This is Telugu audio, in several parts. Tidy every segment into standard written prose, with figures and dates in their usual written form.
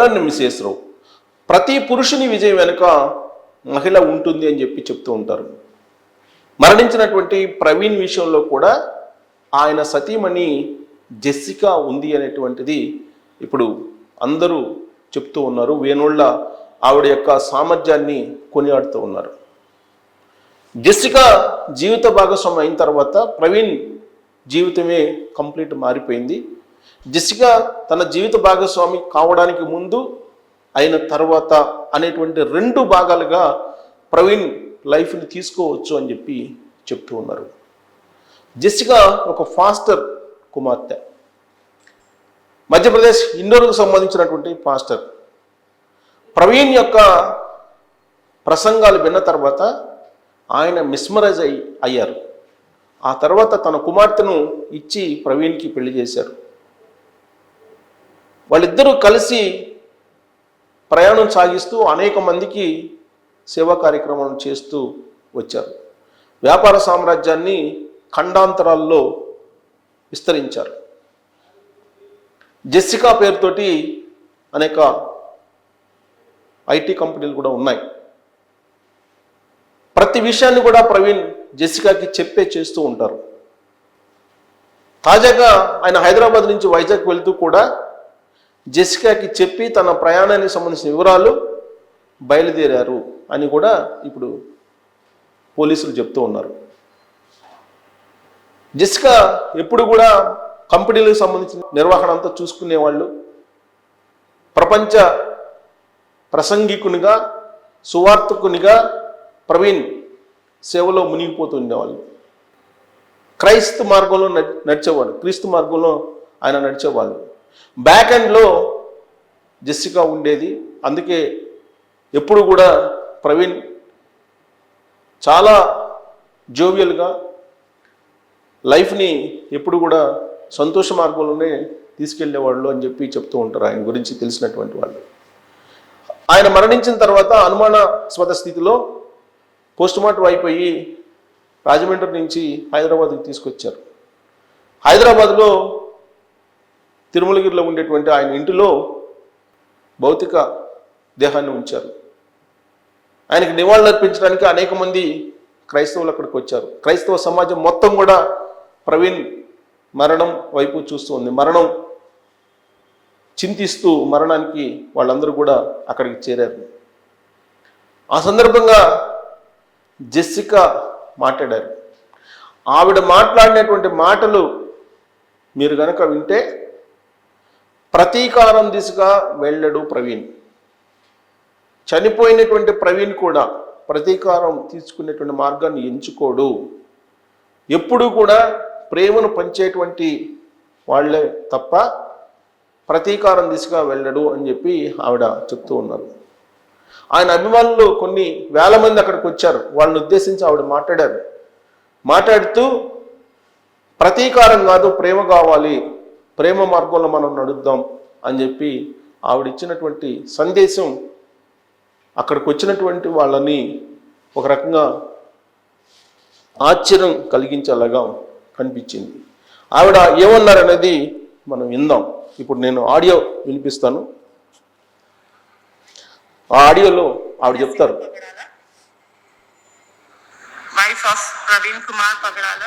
ఎవరన్నా మిస్సెస్ రావు. ప్రతి పురుషుని విజయం వెనుక మహిళ ఉంటుంది అని చెప్పి చెప్తూ ఉంటారు. మరణించినటువంటి ప్రవీణ్ విషయంలో కూడా ఆయన సతీమణి జెస్సికా ఉంది అనేటువంటిది ఇప్పుడు అందరూ చెప్తూ ఉన్నారు. వేణోళ్ళ ఆవిడ యొక్క సామర్థ్యాన్ని కొనియాడుతూ ఉన్నారు. జెస్సికా జీవిత భాగస్వామి అయిన తర్వాత ప్రవీణ్ జీవితమే కంప్లీట్ మారిపోయింది. జెస్సికా తన జీవిత భాగస్వామి కావడానికి ముందు అయిన తర్వాత అనేటువంటి రెండు భాగాలుగా ప్రవీణ్ లైఫ్ని తీసుకోవచ్చు అని చెప్పి చెప్తూ ఉన్నారు. జెస్సికా ఒక పాస్టర్ కుమార్తె, మధ్యప్రదేశ్ ఇండోర్కు సంబంధించినటువంటి పాస్టర్. ప్రవీణ్ యొక్క ప్రసంగాలు విన్న తర్వాత ఆయన మిస్మరైజ్ అయ్యారు. ఆ తర్వాత తన కుమార్తెను ఇచ్చి ప్రవీణ్కి పెళ్లి చేశారు. వాళ్ళిద్దరూ కలిసి ప్రయాణం సాగిస్తూ అనేక మందికి సేవా కార్యక్రమాలను చేస్తూ వచ్చారు. వ్యాపార సామ్రాజ్యాన్ని ఖండాంతరాల్లో విస్తరించారు. జెస్సికా పేరుతోటి అనేక ఐటీ కంపెనీలు కూడా ఉన్నాయి. ప్రతి విషయాన్ని కూడా ప్రవీణ్ జెస్సికాకి చెప్పే చేస్తూ ఉంటారు. తాజాగా ఆయన హైదరాబాద్ నుంచి వైజాగ్ వెళ్తూ కూడా జెస్సికాకి చెప్పి తన ప్రయాణానికి సంబంధించిన వివరాలు బయలుదేరారు అని కూడా ఇప్పుడు పోలీసులు చెప్తూ ఉన్నారు. జెస్సికా ఎప్పుడు కూడా కంపెనీలకు సంబంధించిన నిర్వహణ అంతా చూసుకునేవాళ్ళు. ప్రపంచ ప్రసంగికునిగా, సువార్తకునిగా ప్రవీణ్ సేవలో మునిగిపోతూ ఉండేవాళ్ళు. క్రైస్తు మార్గంలో నడిచేవాళ్ళు, క్రీస్తు మార్గంలో ఆయన నడిచేవాళ్ళు. బ్యాక్ ఎండ్లో జెస్సికా ఉండేది. అందుకే ఎప్పుడు కూడా ప్రవీణ్ చాలా జోవియల్గా లైఫ్ని ఎప్పుడు కూడా సంతోష మార్గంలోనే తీసుకెళ్లేవాళ్ళు అని చెప్పి చెప్తూ ఉంటారు ఆయన గురించి తెలిసినటువంటి వాళ్ళు. ఆయన మరణించిన తర్వాత అనుమానాస్పద స్థితిలో పోస్టుమార్టం అయిపోయి రాజమండ్రి నుంచి హైదరాబాద్కి తీసుకొచ్చారు. హైదరాబాద్లో తిరుమలగిరిలో ఉండేటువంటి ఆయన ఇంటిలో భౌతిక దేహాన్ని ఉంచారు. ఆయనకి నివాళులు అర్పించడానికి అనేక మంది క్రైస్తవులు అక్కడికి వచ్చారు. క్రైస్తవ సమాజం మొత్తం కూడా ప్రవీణ్ మరణం వైపు చూస్తూ ఉంది. మరణం చింతిస్తూ మరణానికి వాళ్ళందరూ కూడా అక్కడికి చేరారు. ఆ సందర్భంగా జెస్సికా మాట్లాడారు. ఆవిడ మాట్లాడినటువంటి మాటలు మీరు గనక వింటే, ప్రతీకారం దిశగా వెళ్ళడు ప్రవీణ్. చనిపోయినటువంటి ప్రవీణ్ కూడా ప్రతీకారం తీసుకునేటువంటి మార్గాన్ని ఎంచుకోడు. ఎప్పుడూ కూడా ప్రేమను పంచేటువంటి వాళ్ళే తప్ప ప్రతీకారం దిశగా వెళ్ళడు అని చెప్పి ఆవిడ చెప్తూ ఉన్నారు. ఆయన అభిమానులు కొన్ని వేల మంది అక్కడికి వచ్చారు. వాళ్ళని ఉద్దేశించి ఆవిడ మాట్లాడారు. మాట్లాడుతూ ప్రతీకారం కాదు, ప్రేమ కావాలి, ప్రేమ మార్గంలో మనం నడుద్దాం అని చెప్పి ఆవిడ ఇచ్చినటువంటి సందేశం అక్కడికి వచ్చినటువంటి వాళ్ళని ఒక రకంగా ఆశ్చర్యం కలిగించేలాగా కనిపించింది. ఆవిడ ఏమన్నారనేది మనం విందాం. ఇప్పుడు నేను ఆడియో వినిపిస్తాను. ఆ ఆడియోలో ఆవిడ చెప్తారు. Wife of Praveen Kumar Pagadala.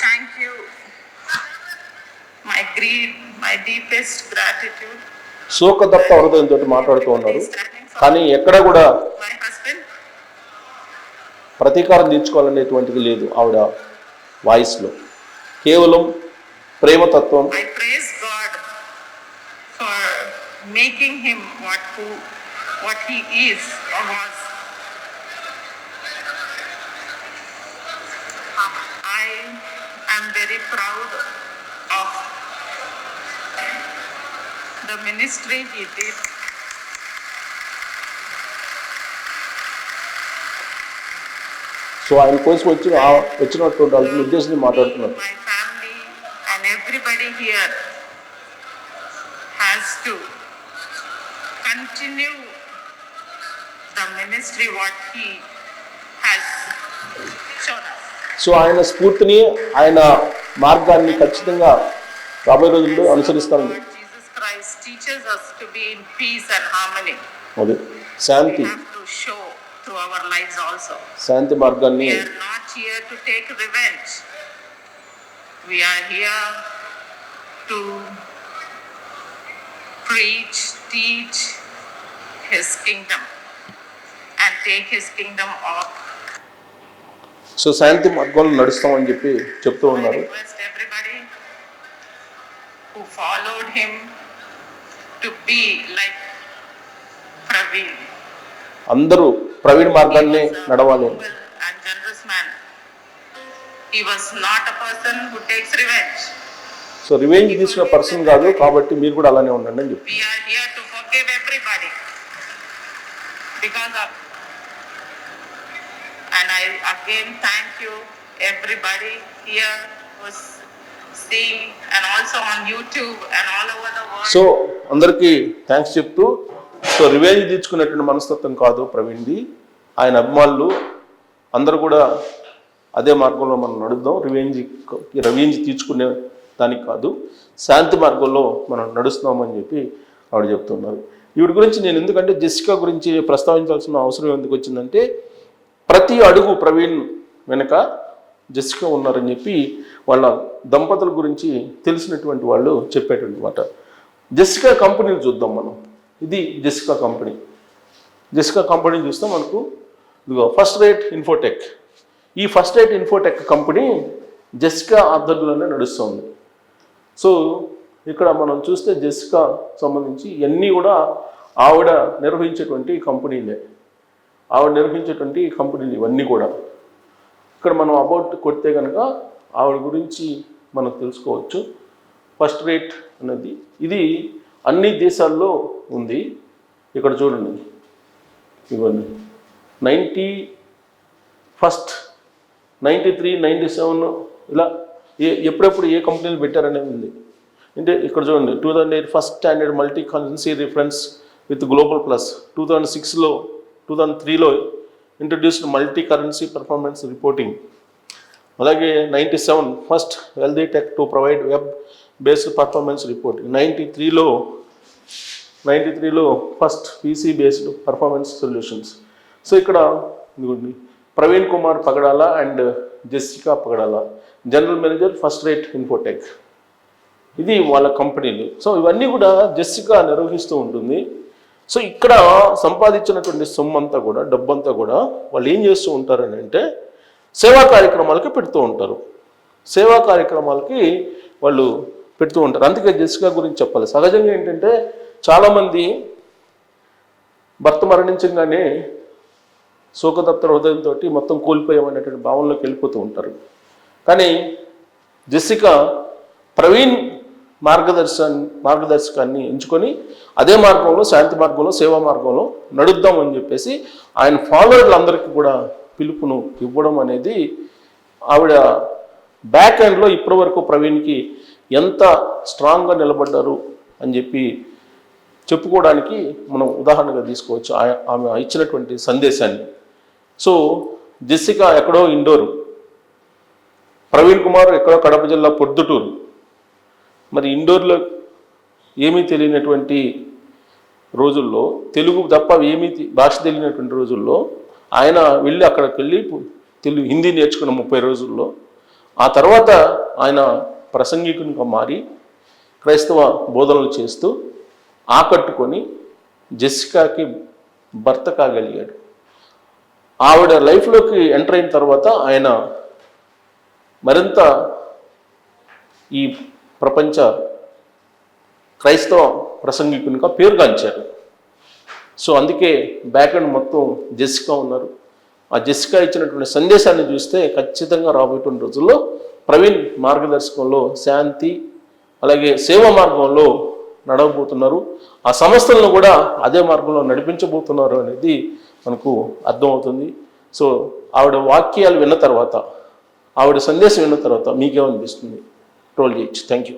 Thank you. My deepest gratitude. శోకదత్త హృదయంతో మాట్లాడుతూ ఉన్నారు. కానీ ఎక్కడ కూడా ప్రతీకారం తీర్చుకోవాలనేటువంటిది లేదు ఆవిడ వాయిస్లో. కేవలం ప్రేమతత్వం. I praise God for making him what he is or was. I am very proud of the ministry he did. So ఆయన కోసం వచ్చినటువంటి వాళ్ళని ఉద్దేశించి మాట్లాడుతున్నారు. My family and everybody here has to continue the ministry what he has shown us. So ఆయన స్ఫూర్తిని, ఆయన మార్గాన్ని ఖచ్చితంగా రాబోయే రోజుల్లో అనుసరిస్తారని Lord Jesus Christ teaches us to be in peace and harmony. అదే We Shanti have to show through our lives also. శాంతి మార్గాన్ని We are not here to take revenge. We are here to preach, teach His kingdom and take His kingdom up. So శాంతి మార్గంలో నడుస్తామని చెప్పి చెప్తూ I ఉన్నారు. request everybody who followed Him to be like Praveen. అందరూ ప్రవీణ్ మార్గాన్ని నడవాలి. Noble and generous man. He was not a person who takes revenge. So revenge తీసుకునే పర్సన్ కాదు, కాబట్టి మీరు కూడా అలానే ఉండండి అని చెప్పి. We are here to forgive everybody because of. And I again thank you everybody here who's seeing and also on YouTube and all over the world. So అందరికీ థ్యాంక్స్ చెప్తూ, సో రివెంజ్ తీర్చుకునేటువంటి మనస్తత్వం కాదు ప్రవీణ్ది. ఆయన అభిమానులు అందరూ కూడా అదే మార్గంలో మనం నడుద్దాం. రివెంజ్ తీర్చుకునే దానికి కాదు, శాంతి మార్గంలో మనం నడుస్తున్నామని చెప్పి ఆవిడ చెప్తున్నారు. ఈవిడ గురించి నేను ఎందుకంటే జెసికా గురించి ప్రస్తావించాల్సిన అవసరం ఎందుకు వచ్చిందంటే, ప్రతి అడుగు ప్రవీణ్ వెనక జెసికా ఉన్నారని చెప్పి వాళ్ళ దంపతుల గురించి తెలిసినటువంటి వాళ్ళు చెప్పేటువంటి మాట. జెసికా కంపెనీని చూద్దాం మనం. ఇది జెసికా కంపెనీ. జెసికా కంపెనీని చూస్తే మనకు ఇదిగో ఫస్ట్ రేట్ ఇన్ఫోటెక్. ఈ first rate Infotech company Jessica ఆధ్వర్యంలోనే నడుస్తుంది. సో ఇక్కడ మనం చూస్తే జెసికా సంబంధించి ఇవన్నీ కూడా ఆవిడ నిర్వహించేటువంటి కంపెనీలే. ఆవిడ నిర్వహించేటువంటి కంపెనీలు ఇవన్నీ కూడా. ఇక్కడ మనం అబౌట్ కొడితే కనుక ఆవిడ గురించి మనం తెలుసుకోవచ్చు. ఫస్ట్ రేట్ అనేది ఇది అన్ని దేశాల్లో ఉంది. ఇక్కడ చూడండి, ఇవ్వండి 93, 97 ఇలా ఎప్పుడెప్పుడు ఏ కంపెనీలు పెట్టారనేది ఉంది. అంటే ఇక్కడ చూడండి 2008 first standard multi currency reference with global plus, 2003లో introduced multi currency performance reporting. అలాగే 97 first wealthy tech to provide web based performance reporting. 93లో first PC based performance solutions. So ఇక్కడ ఇదిగోండి Praveen Kumar Pagadala and Jessica Pagadala, general manager first rate Infotech. ఇది వాళ్ళ కంపెనీలు. సో ఇవన్నీ కూడా జెసికా నిర్వహిస్తూ ఉంటుంది. సో ఇక్కడ సంపాదించినటువంటి సొమ్మంతా కూడా, డబ్బంతా కూడా వాళ్ళు ఏం చేస్తూ ఉంటారని అంటే సేవా కార్యక్రమాలకి పెడుతూ ఉంటారు. సేవా కార్యక్రమాలకి వాళ్ళు పెడుతూ ఉంటారు. అందుకే జెసికా గురించి చెప్పాలి. సహజంగా ఏంటంటే చాలామంది భర్త మరణించగానే శోకతప్త హృదయంతో మొత్తం కోల్పోయామనేటువంటి భావనలోకి వెళ్ళిపోతూ ఉంటారు. కానీ జెసికా ప్రవీణ్ మార్గదర్శకాన్ని ఎంచుకొని అదే మార్గంలో, శాంతి మార్గంలో, సేవా మార్గంలో నడుద్దామని చెప్పేసి ఆయన ఫాలోవర్లందరికీ కూడా పిలుపును ఇవ్వడం అనేది ఆవిడ బ్యాక్ ఎండ్లో ఇప్పటి వరకు ప్రవీణ్కి ఎంత స్ట్రాంగ్గా నిలబడ్డారు అని చెప్పి చెప్పుకోవడానికి మనం ఉదాహరణగా తీసుకోవచ్చు ఆమె ఇచ్చినటువంటి సందేశాన్ని. సో జెసికా ఎక్కడో ఇండోరు, ప్రవీణ్ కుమార్ ఎక్కడో కడప జిల్లా పొద్దుటూరు. మరి ఇండోర్లో ఏమీ తెలియనటువంటి రోజుల్లో, తెలుగు తప్ప ఏమీ భాష తెలియనటువంటి రోజుల్లో ఆయన వెళ్ళి అక్కడికి వెళ్ళి హిందీ నేర్చుకున్న 30 రోజుల్లో, ఆ తర్వాత ఆయన ప్రసంగికునిగా మారి క్రైస్తవ బోధనలు చేస్తూ ఆకట్టుకొని జెసికాకి భర్త కాగలిగాడు. ఆవిడ లైఫ్లోకి ఎంటర్ అయిన తర్వాత ఆయన మరింత ఈ ప్రపంచ క్రైస్తవ ప్రసంగికునిగా పేరుగాంచారు. సో అందుకే బ్యాక్ ఎండ్ మొత్తం జెసికా ఉన్నారు. ఆ జెసికా ఇచ్చినటువంటి సందేశాన్ని చూస్తే ఖచ్చితంగా రాబోయేటువంటి రోజుల్లో ప్రవీణ్ మార్గదర్శకంలో శాంతి అలాగే సేవా మార్గంలో నడవబోతున్నారు. ఆ సంస్థలను కూడా అదే మార్గంలో నడిపించబోతున్నారు అనేది మనకు అర్థమవుతుంది. సో ఆవిడ వాక్యాలు విన్న తర్వాత, ఆవిడ సందేశం విన్న తర్వాత మీకేమనిపిస్తుంది? ట్రోల్ చేయొచ్చు. Thank you.